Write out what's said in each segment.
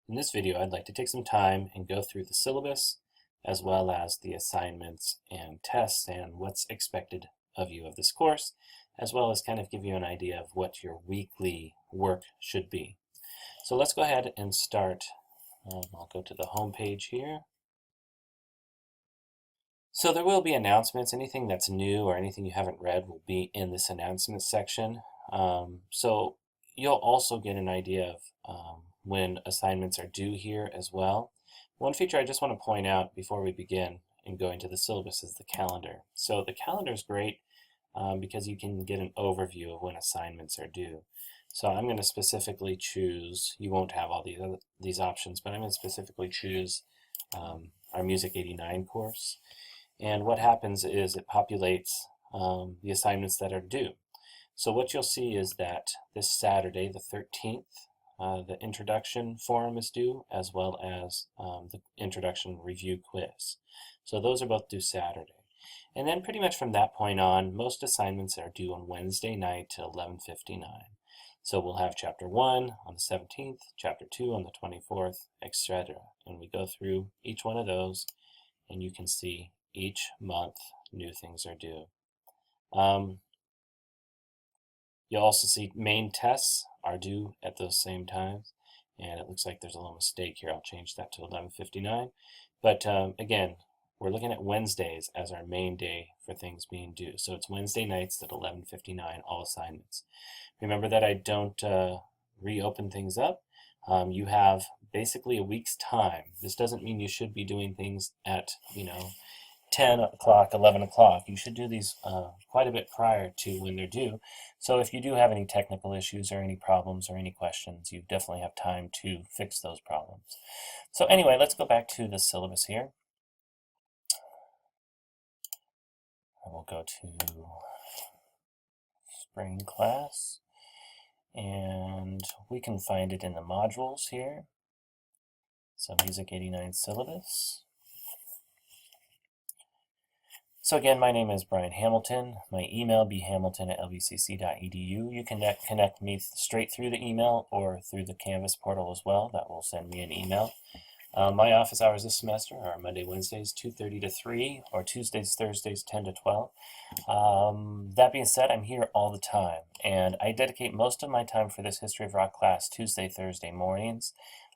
In this video, I'd like to take some time and go through the syllabus as well as the assignments and tests and what's expected of you of this course, as well as kind of give you an idea of what your weekly work should be. So let's go ahead and start. I'll go to the home page here. So there will be announcements. Anything that's new or anything you haven't read will be in this announcements section. So you'll also get an idea of when assignments are due here as well. One feature I just want to point out before we begin and go into the syllabus is the calendar. So the calendar is great because you can get an overview of when assignments are due. So I'm going to specifically choose, you won't have all these options, but I'm going to specifically choose our Music 89 course. And what happens is it populates the assignments that are due. So what you'll see is that this Saturday, the 13th, the introduction forum is due, as well as the introduction review quiz. So those are both due Saturday. And then pretty much from that point on, most assignments are due on Wednesday night till 11:59. So we'll have chapter 1 on the 17th, chapter 2 on the 24th, etc. And we go through each one of those, and you can see each month new things are due. You'll also see main tests are due at those same times, and it looks like there's a little mistake here. I'll change that to 11:59. But again, we're looking at Wednesdays as our main day for things being due. So it's Wednesday nights at 11:59, all assignments. Remember that I don't reopen things up. You have basically a week's time. This doesn't mean you should be doing things at, 10 o'clock, 11 o'clock. You should do these quite a bit prior to when they're due. So if you do have any technical issues or any problems or any questions, you definitely have time to fix those problems. So anyway, let's go back to the syllabus here. I will go to spring class, and we can find it in the modules here. So Music 89 syllabus. So again, my name is Brian Hamilton. My email bhamilton@lbcc.edu. You can connect me straight through the email or through the Canvas portal as well. That will send me an email. My office hours this semester are Monday, Wednesdays, 2:30 to 3, or Tuesdays, Thursdays, 10 to 12. That being said, I'm here all the time, and I dedicate most of my time for this History of Rock class Tuesday, Thursday mornings,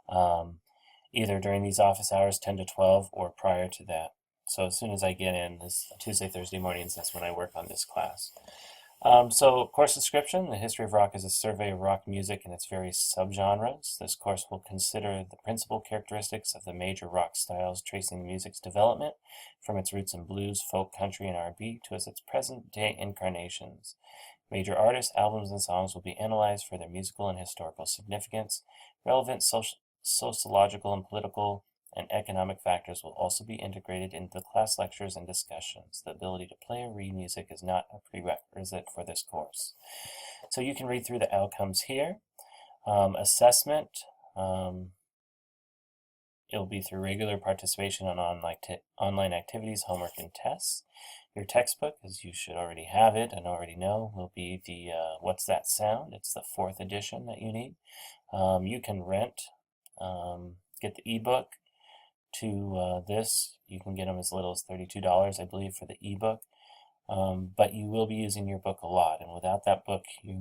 either during these office hours, 10 to 12, or prior to that. So as soon as I get in this Tuesday, Thursday mornings, that's when I work on this class. So course description, the history of rock is a survey of rock music and its various subgenres. This course will consider the principal characteristics of the major rock styles, tracing the music's development from its roots in blues, folk, country, and R&B to its present-day incarnations. Major artists, albums, and songs will be analyzed for their musical and historical significance. Relevant sociological and political and economic factors will also be integrated into the class lectures and discussions. The ability to play or read music is not a prerequisite for this course. So you can read through the outcomes here. Assessment, it'll be through regular participation on online activities, homework, and tests. Your textbook, as you should already have it and already know, will be the What's That Sound? It's the 4th edition that you need. You can rent, get the ebook to this. You can get them as little as $32, I believe, for the ebook. But you will be using your book a lot, and without that book, you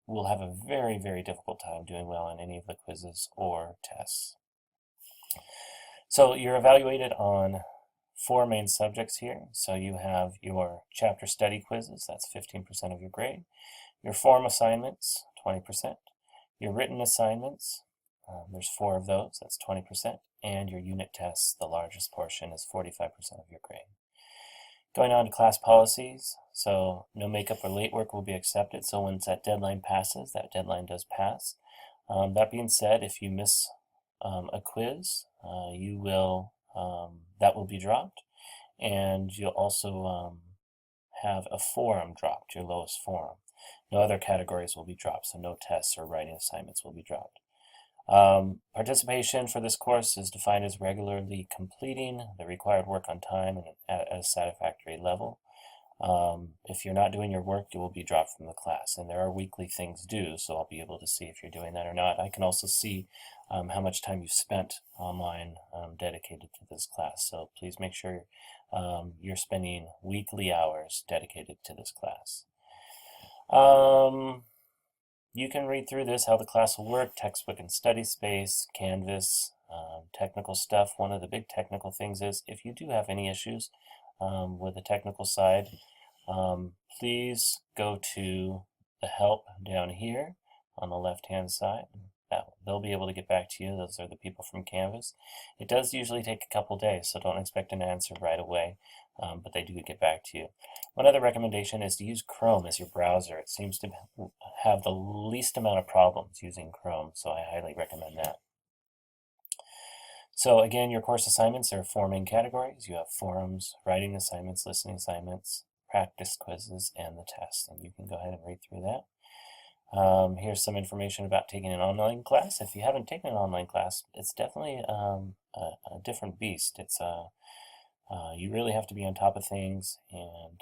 will have a very, very difficult time doing well on any of the quizzes or tests. So you're evaluated on 4 main subjects here. So you have your chapter study quizzes, that's 15% of your grade. Your form assignments, 20%. Your written assignments, there's 4 of those, that's 20%. And your unit tests, the largest portion, is 45% of your grade. Going on to class policies, so no makeup or late work will be accepted. So once that deadline passes, that deadline does pass. That being said, if you miss a quiz, that will be dropped, and you'll also have a forum dropped, your lowest forum. No other categories will be dropped, so no tests or writing assignments will be dropped. Participation for this course is defined as regularly completing the required work on time and at a satisfactory level. If you're not doing your work, you will be dropped from the class. And there are weekly things due, so I'll be able to see if you're doing that or not. I can also see how much time you've spent online dedicated to this class. So please make sure you're spending weekly hours dedicated to this class. You can read through this, how the class will work, textbook and study space, Canvas, technical stuff. One of the big technical things is if you do have any issues with the technical side, please go to the help down here on the left-hand side. They'll be able to get back to you. Those are the people from Canvas. It does usually take a couple days, so don't expect an answer right away, but they do get back to you. One other recommendation is to use Chrome as your browser. It seems to have the least amount of problems using Chrome, so I highly recommend that. So again, your course assignments are 4 main categories. You have forums, writing assignments, listening assignments, practice quizzes, and the test. And you can go ahead and read through that. Here's some information about taking an online class. If you haven't taken an online class, it's definitely a different beast. It's you really have to be on top of things and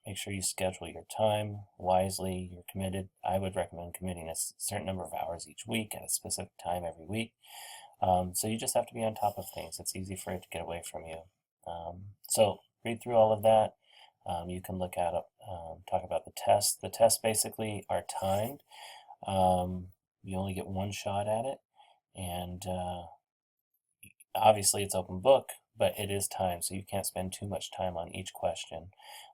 make sure you schedule your time wisely. You're committed. I would recommend committing a certain number of hours each week at a specific time every week. So you just have to be on top of things. It's easy for it to get away from you. So read through all of that. You can look at talk about the tests. The tests basically are timed. You only get one shot at it, and obviously it's open book, but it is timed, so you can't spend too much time on each question.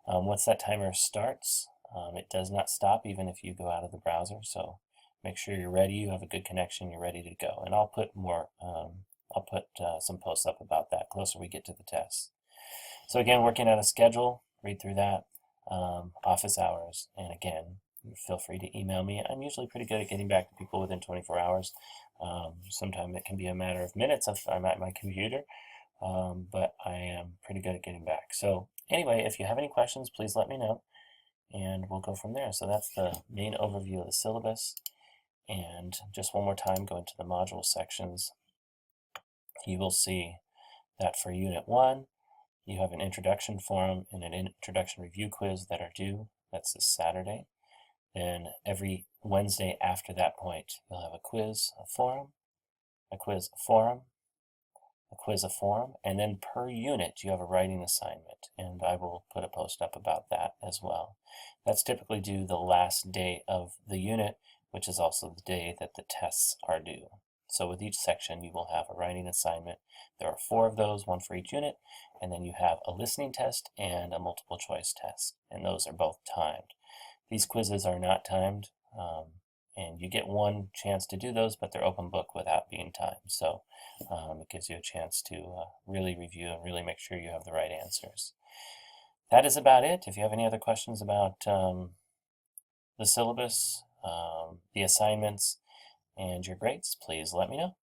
Once that timer starts, it does not stop even if you go out of the browser. So make sure you're ready. You have a good connection. You're ready to go. And I'll put more. I'll put some posts up about that closer we get to the test. So again, working on a schedule. Read through that. Office hours, and again, feel free to email me. I'm usually pretty good at getting back to people within 24 hours. Sometimes it can be a matter of minutes if I'm at my computer, but I am pretty good at getting back. So anyway, if you have any questions, please let me know, and we'll go from there. So that's the main overview of the syllabus. And just one more time, go into the module sections. You will see that for Unit 1, you have an introduction forum and an introduction review quiz that are due. That's this Saturday. Then every Wednesday after that point, you'll have a quiz, a forum, a quiz, a forum, a quiz, a forum, and then per unit you have a writing assignment, and I will put a post up about that as well. That's typically due the last day of the unit, which is also the day that the tests are due. So with each section you will have a writing assignment. There are 4 of those, 1 for each unit, and then you have a listening test and a multiple choice test, and those are both timed. These quizzes are not timed, and you get one chance to do those, but they're open book without being timed. So it gives you a chance to really review and really make sure you have the right answers. That is about it. If you have any other questions about the syllabus, the assignments, and your grades, please let me know.